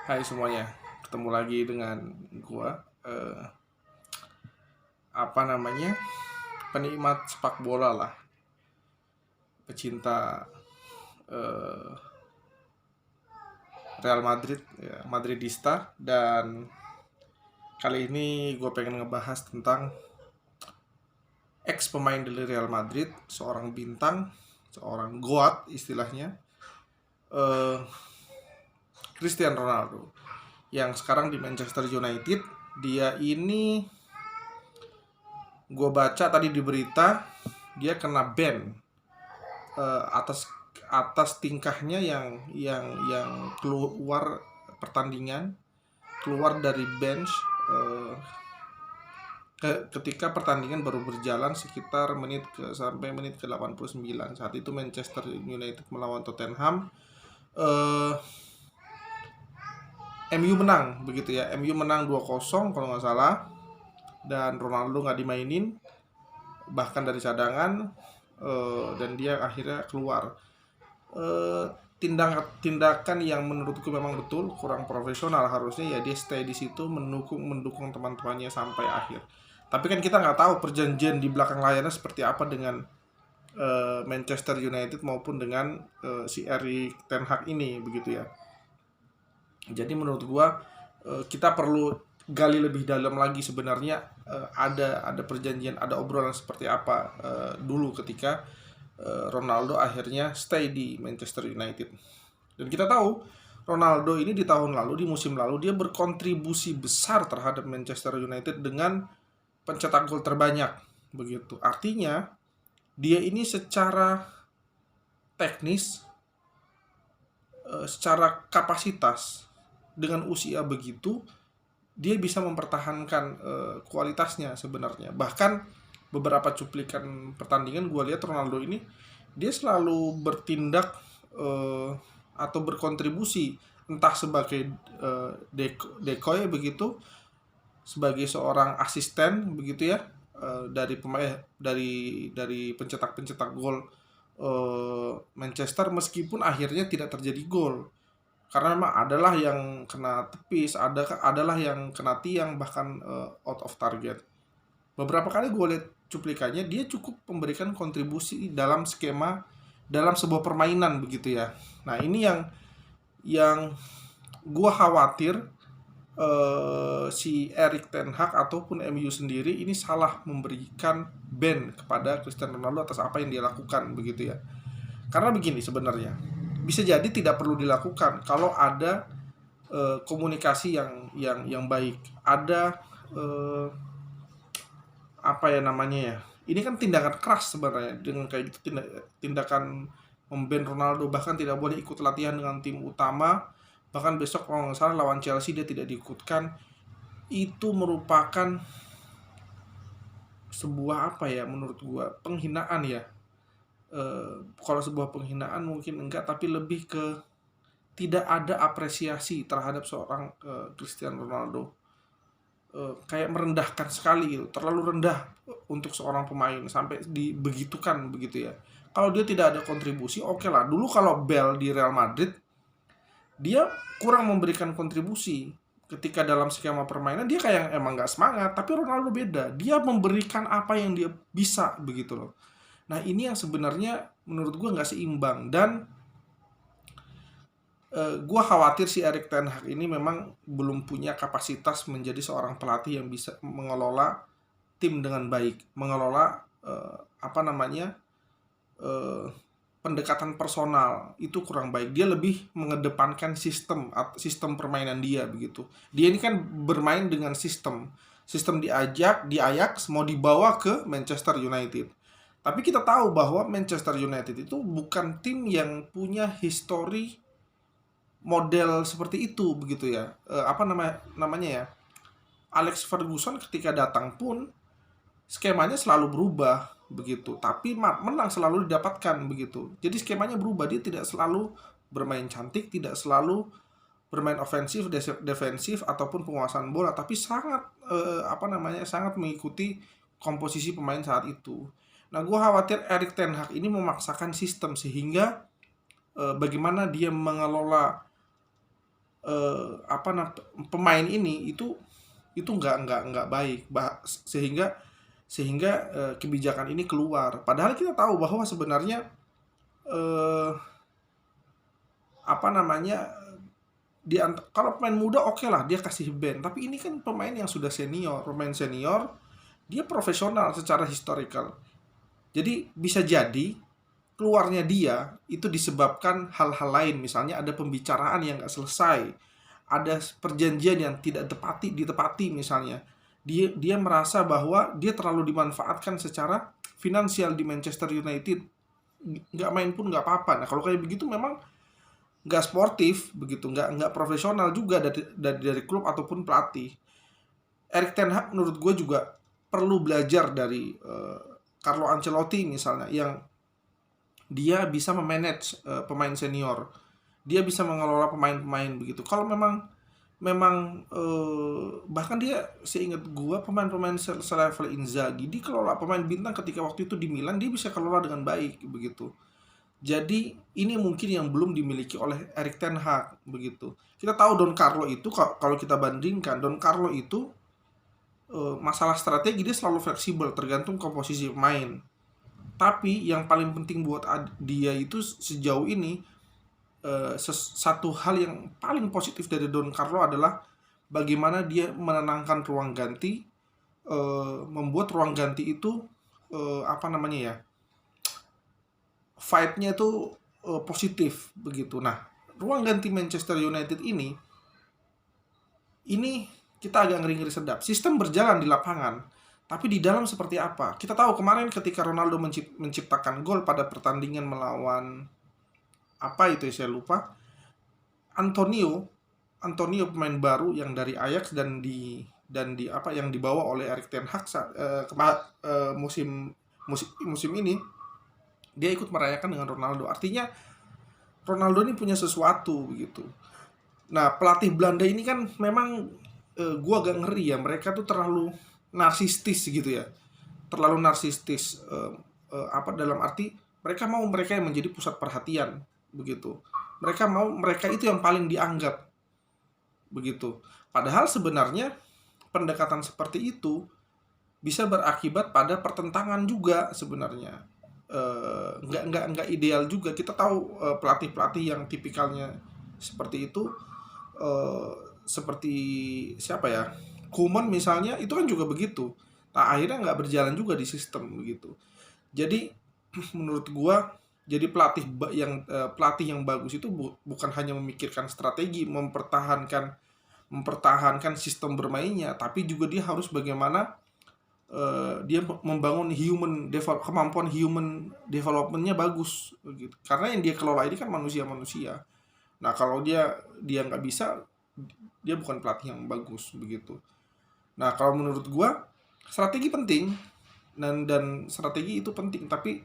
Hai semuanya, ketemu lagi dengan gua apa namanya penikmat sepak bola lah, pecinta eh, Real Madrid, ya, Madridista. Dan kali ini gue pengen ngebahas tentang ex pemain dari Real Madrid, seorang bintang, seorang goat istilahnya, eh, Cristiano Ronaldo, yang sekarang di Manchester United. Dia ini gue baca tadi di berita dia kena ban atas atas tingkahnya yang keluar pertandingan, keluar dari bench eh, ketika pertandingan baru berjalan sekitar sampai menit ke 89. Saat itu Manchester United melawan Tottenham. eh, MU menang begitu ya. MU menang 2-0 kalau nggak salah, dan Ronaldo nggak dimainin bahkan dari cadangan, dan dia akhirnya keluar. eh, Tindakan yang menurutku memang betul kurang profesional. Harusnya ya dia stay di situ, mendukung teman-temannya sampai akhir. Tapi kan kita nggak tahu perjanjian di belakang layarnya seperti apa dengan Manchester United maupun dengan si Erik ten Hag ini begitu ya. Jadi menurut gua kita perlu gali lebih dalam lagi sebenarnya, ada perjanjian, ada obrolan seperti apa dulu ketika Ronaldo akhirnya stay di Manchester United. Dan kita tahu Ronaldo ini di tahun lalu, di musim lalu, dia berkontribusi besar terhadap Manchester United dengan pencetak gol terbanyak begitu. Artinya dia ini secara teknis, secara kapasitas, dengan usia begitu dia bisa mempertahankan kualitasnya sebenarnya. Bahkan beberapa cuplikan pertandingan gue lihat Ronaldo ini dia selalu bertindak atau berkontribusi, entah sebagai decoy begitu, sebagai seorang asisten begitu ya, dari pemain, dari pencetak gol Manchester, meskipun akhirnya tidak terjadi gol karena memang adalah yang kena tepis, adalah yang kena tiang, bahkan out of target. Beberapa kali gue lihat cuplikannya, dia cukup memberikan kontribusi dalam dalam sebuah permainan begitu ya. Nah ini yang gue khawatir si Erik ten Hag ataupun MU sendiri ini salah memberikan ban kepada Cristiano Ronaldo atas apa yang dia lakukan begitu ya. Karena begini sebenarnya, bisa jadi tidak perlu dilakukan kalau ada komunikasi yang baik, ada apa ya namanya ya, ini kan tindakan keras sebenarnya dengan kayak gitu, tindakan memban Ronaldo, bahkan tidak boleh ikut latihan dengan tim utama, bahkan besok kalau nggak salah lawan Chelsea dia tidak diikutkan. Itu merupakan sebuah apa ya, menurut gua penghinaan ya. Kalau sebuah penghinaan mungkin enggak, tapi lebih ke tidak ada apresiasi terhadap seorang Cristiano Ronaldo. Kayak merendahkan sekali gitu, terlalu rendah untuk seorang pemain sampai dibegitukan begitu ya. Kalau dia tidak ada kontribusi, oke lah. Dulu kalau Bale di Real Madrid, dia kurang memberikan kontribusi. Ketika dalam skema permainan dia kayak emang nggak semangat, tapi Ronaldo beda. Dia memberikan apa yang dia bisa begitu loh. Nah ini yang sebenarnya menurut gue nggak seimbang, dan gue khawatir si Erik ten Hag ini memang belum punya kapasitas menjadi seorang pelatih yang bisa mengelola tim dengan baik, mengelola apa namanya pendekatan personal itu kurang baik. Dia lebih mengedepankan sistem permainan dia begitu. Dia ini kan bermain dengan sistem di Ajax mau dibawa ke Manchester United. Tapi kita tahu bahwa Manchester United itu bukan tim yang punya histori model seperti itu begitu ya. Apa namanya ya, Alex Ferguson ketika datang pun skemanya selalu berubah begitu, tapi menang selalu didapatkan begitu. Jadi skemanya berubah, dia tidak selalu bermain cantik, tidak selalu bermain ofensif, defensif ataupun penguasaan bola, tapi sangat sangat mengikuti komposisi pemain saat itu. Nah, gue khawatir Erik ten Hag ini memaksakan sistem sehingga bagaimana dia mengelola pemain ini itu nggak baik, sehingga kebijakan ini keluar. Padahal kita tahu bahwa sebenarnya eh, apa namanya kalau pemain muda oke lah dia kasih ban, tapi ini kan pemain yang sudah pemain senior, dia profesional secara historical. Jadi bisa jadi keluarnya dia itu disebabkan hal-hal lain, misalnya ada pembicaraan yang nggak selesai, ada perjanjian yang tidak ditepati misalnya. Dia merasa bahwa dia terlalu dimanfaatkan secara finansial di Manchester United, nggak main pun nggak apa-apa. Nah kalau kayak begitu memang nggak sportif begitu, nggak profesional juga dari klub ataupun pelatih. Erik ten Hag menurut gue juga perlu belajar dari Carlo Ancelotti misalnya, yang dia bisa memanage pemain senior, dia bisa mengelola pemain-pemain begitu. Kalau memang bahkan dia, seingat gue, pemain-pemain selevel Inzaghi dikelola, pemain bintang ketika waktu itu di Milan dia bisa kelola dengan baik begitu. Jadi ini mungkin yang belum dimiliki oleh Erik ten Hag begitu. Kita tahu Don Carlo itu, kalau kita bandingkan, Don Carlo itu masalah strategi dia selalu fleksibel tergantung komposisi pemain. Tapi yang paling penting buat dia itu sejauh ini, satu hal yang paling positif dari Don Carlo adalah bagaimana dia menenangkan ruang ganti, membuat ruang ganti itu fight-nya itu positif begitu. Nah, ruang ganti Manchester United ini kita agak ngeri-ngeri sedap. Sistem berjalan di lapangan, tapi di dalam seperti apa? Kita tahu kemarin ketika Ronaldo menciptakan gol pada pertandingan melawan saya lupa. Antonio pemain baru yang dari Ajax dan yang dibawa oleh Erik ten Hag musim ini, dia ikut merayakan dengan Ronaldo. Artinya Ronaldo ini punya sesuatu begitu. Nah, pelatih Belanda ini kan memang gua agak ngeri ya, mereka tuh terlalu narsistis gitu ya. Terlalu narsistis, dalam arti mereka yang menjadi pusat perhatian begitu. Mereka itu yang paling dianggap begitu. Padahal sebenarnya pendekatan seperti itu bisa berakibat pada pertentangan juga sebenarnya. Nggak ideal juga. Kita tahu pelatih yang tipikalnya seperti itu, seperti siapa ya, Koeman misalnya, itu kan juga begitu. Nah akhirnya nggak berjalan juga di sistem begitu. Jadi menurut gua, jadi pelatih yang bagus itu bukan hanya memikirkan strategi, mempertahankan sistem bermainnya, tapi juga dia harus bagaimana dia membangun kemampuan human development-nya bagus gitu. Karena yang dia kelola ini kan manusia-manusia. Nah kalau dia nggak bisa, dia bukan pelatih yang bagus begitu. Nah kalau menurut gua strategi penting, dan strategi itu penting, tapi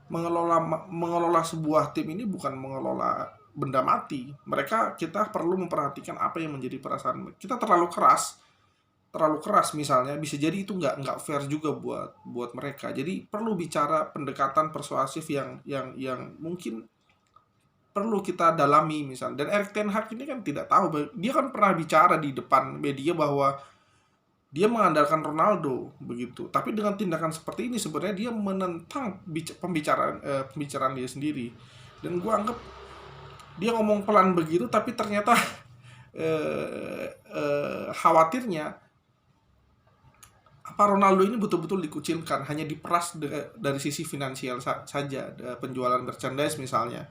mengelola sebuah tim ini bukan mengelola benda mati. Kita perlu memperhatikan apa yang menjadi perasaan kita. Terlalu keras misalnya, bisa jadi itu nggak fair juga buat mereka. Jadi perlu bicara pendekatan persuasif yang mungkin perlu kita dalami misalnya. Dan Erik ten Hag ini kan tidak tahu, dia kan pernah bicara di depan media bahwa dia mengandalkan Ronaldo begitu. Tapi dengan tindakan seperti ini sebenarnya dia menentang pembicaraan dia sendiri. Dan gue anggap dia ngomong pelan begitu, tapi ternyata khawatirnya Ronaldo ini betul-betul dikucilkan, hanya diperas dari sisi finansial saja, penjualan merchandise misalnya,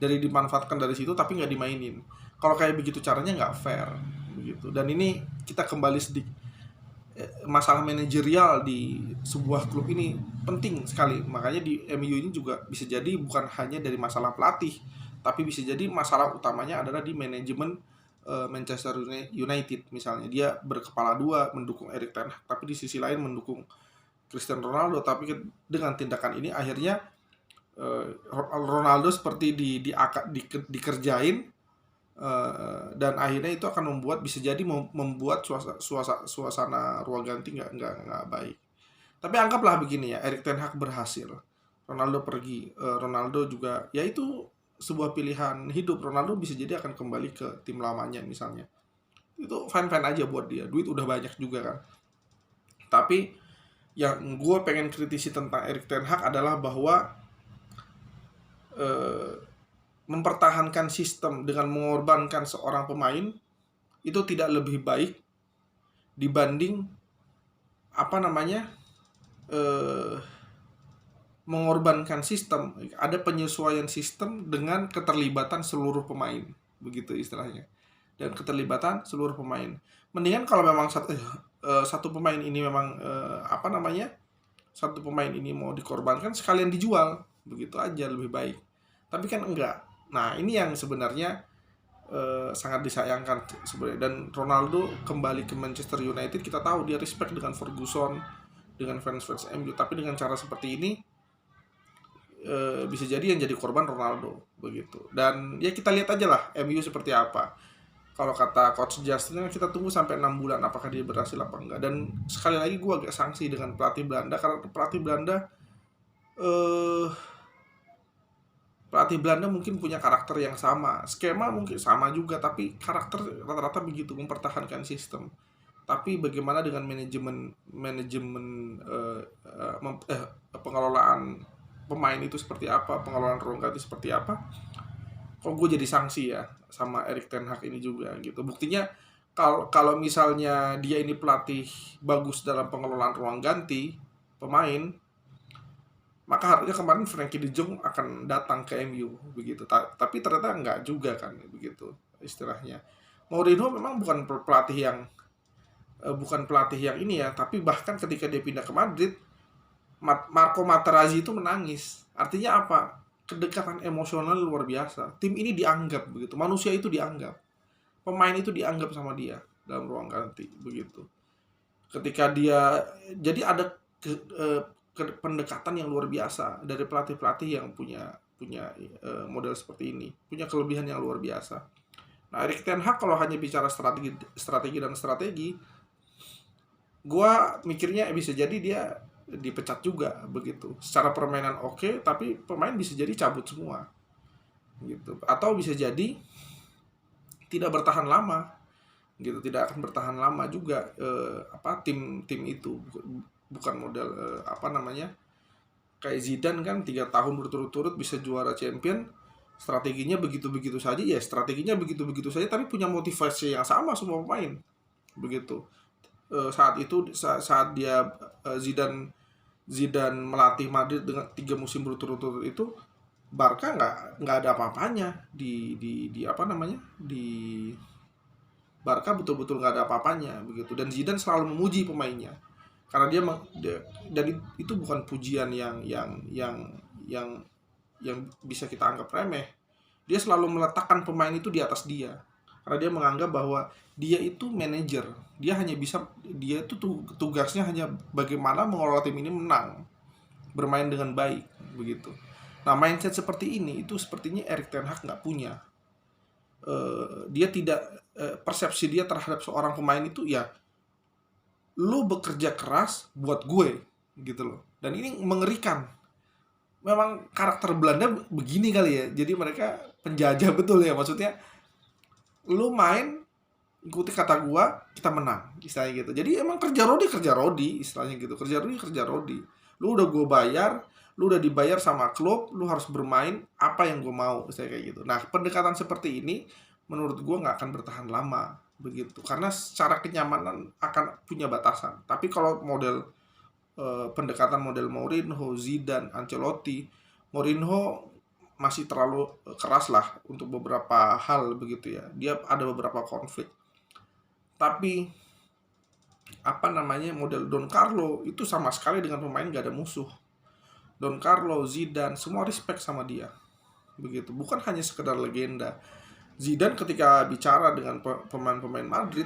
dari dimanfaatkan dari situ tapi nggak dimainin. Kalau kayak begitu caranya nggak fair begitu. Dan ini kita kembali sedikit, masalah manajerial di sebuah klub ini penting sekali. Makanya di MU ini juga bisa jadi bukan hanya dari masalah pelatih, tapi bisa jadi masalah utamanya adalah di manajemen Manchester United misalnya. Dia berkepala dua, mendukung Erik ten Hag, tapi di sisi lain mendukung Cristiano Ronaldo. Tapi dengan tindakan ini akhirnya Ronaldo seperti dikerjain, dan akhirnya itu akan membuat suasana ruang ganti nggak baik. Tapi anggaplah begini ya, Erik ten Hag berhasil, Ronaldo pergi, Ronaldo juga ya itu sebuah pilihan hidup. Ronaldo bisa jadi akan kembali ke tim lamanya misalnya. Itu fine-fine aja buat dia. Duit udah banyak juga kan. Tapi yang gue pengen kritisi tentang Erik ten Hag adalah bahwa mempertahankan sistem dengan mengorbankan seorang pemain itu tidak lebih baik dibanding mengorbankan sistem. Ada penyesuaian sistem dengan keterlibatan seluruh pemain, begitu istilahnya, dan keterlibatan seluruh pemain. Mendingan kalau memang satu pemain ini memang satu pemain ini mau dikorbankan, sekalian dijual, begitu aja lebih baik. Tapi kan enggak. Nah, ini yang sebenarnya sangat disayangkan sebenarnya. Dan Ronaldo kembali ke Manchester United, kita tahu dia respect dengan Ferguson, dengan fans MU, tapi dengan cara seperti ini bisa jadi yang jadi korban Ronaldo, begitu. Dan ya kita lihat aja lah MU seperti apa. Kalau kata Coach Justin, kita tunggu sampai 6 bulan apakah dia berhasil apa enggak. Dan sekali lagi gue agak sanksi dengan pelatih Belanda, karena pelatih Belanda mungkin punya karakter yang sama, skema mungkin sama juga, tapi karakter rata-rata begitu, mempertahankan sistem. Tapi bagaimana dengan pengelolaan pemain itu seperti apa, pengelolaan ruang ganti seperti apa, kok gue jadi sanksi ya sama Erik ten Hag ini juga gitu. Buktinya kalau misalnya dia ini pelatih bagus dalam pengelolaan ruang ganti pemain, maka harusnya kemarin Frenkie de Jong akan datang ke MU begitu. Tapi ternyata enggak juga kan, begitu istilahnya. Mourinho memang bukan pelatih yang ini ya, tapi bahkan ketika dia pindah ke Madrid, Marco Materazzi itu menangis. Artinya apa? Kedekatan emosional luar biasa. Tim ini dianggap begitu. Manusia itu dianggap. Pemain itu dianggap sama dia dalam ruang ganti begitu. Ketika dia, jadi ada pendekatan yang luar biasa dari pelatih-pelatih yang punya model seperti ini, punya kelebihan yang luar biasa. Nah, Erik ten Hag kalau hanya bicara strategi, gue mikirnya bisa jadi dia dipecat juga begitu. Secara permainan oke, tapi pemain bisa jadi cabut semua gitu. Atau bisa jadi tidak bertahan lama gitu, tidak akan bertahan lama juga tim itu. Bukan model kayak Zidane kan 3 tahun berturut-turut bisa juara champion, strateginya begitu-begitu saja ya, tapi punya motivasi yang sama semua pemain begitu. Saat dia Zidane melatih Madrid dengan 3 musim berturut-turut itu, Barca nggak ada apa-apanya di Barca, betul-betul nggak ada apa-apanya begitu. Dan Zidane selalu memuji pemainnya karena dan itu bukan pujian yang bisa kita anggap remeh. Dia selalu meletakkan pemain itu di atas dia karena dia menganggap bahwa dia itu manajer. Dia itu tugasnya hanya bagaimana mengelola tim ini menang, bermain dengan baik begitu. Nah, mindset seperti ini itu sepertinya Erik ten Hag nggak punya. Dia tidak, persepsi dia terhadap seorang pemain itu ya, lu bekerja keras buat gue gitu loh. Dan ini mengerikan. Memang karakter Belanda begini kali ya. Jadi mereka penjajah betul ya, maksudnya lu main ikuti kata gua, kita menang istilahnya gitu. Jadi emang kerja Rodi istilahnya gitu. Kerja Rodi. Lu udah gua bayar, lu udah dibayar sama klub, lu harus bermain apa yang gua mau, istilahnya kayak gitu. Nah, pendekatan seperti ini menurut gua nggak akan bertahan lama begitu, karena secara kenyamanan akan punya batasan. Tapi kalau pendekatan model Mourinho, Zidane, Ancelotti, Mourinho masih terlalu keras lah untuk beberapa hal begitu ya. Dia ada beberapa konflik. Tapi model Don Carlo itu sama sekali dengan pemain gak ada musuh. Don Carlo, Zidane, semua respect sama dia begitu. Bukan hanya sekedar legenda. Zidane ketika bicara dengan pemain-pemain Madrid,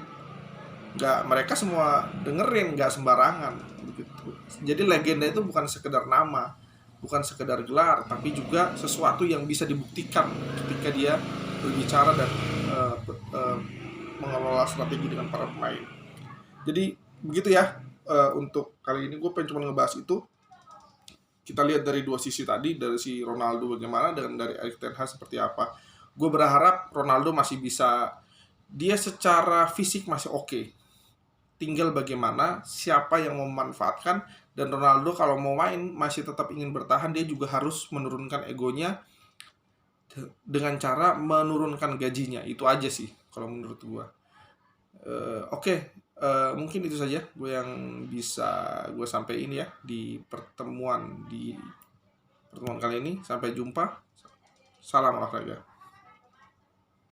mereka semua dengerin, gak sembarangan begitu. Jadi legenda itu bukan sekedar nama, bukan sekedar gelar, tapi juga sesuatu yang bisa dibuktikan ketika dia berbicara dan mengelola strategi dengan para pemain. Jadi begitu ya, untuk kali ini gue pengen cuma ngebahas itu. kita lihat dari dua sisi tadi, dari si Ronaldo bagaimana dan dari Erik ten Hag seperti apa. Gue berharap Ronaldo masih bisa, dia secara fisik masih oke. Tinggal bagaimana siapa yang memanfaatkan, dan Ronaldo kalau mau main masih tetap ingin bertahan, dia juga harus menurunkan egonya dengan cara menurunkan gajinya. Itu aja sih kalau menurut gue. Oke. Mungkin itu saja gue yang bisa gue sampaikan ya di pertemuan kali ini. Sampai jumpa. Salam olahraga.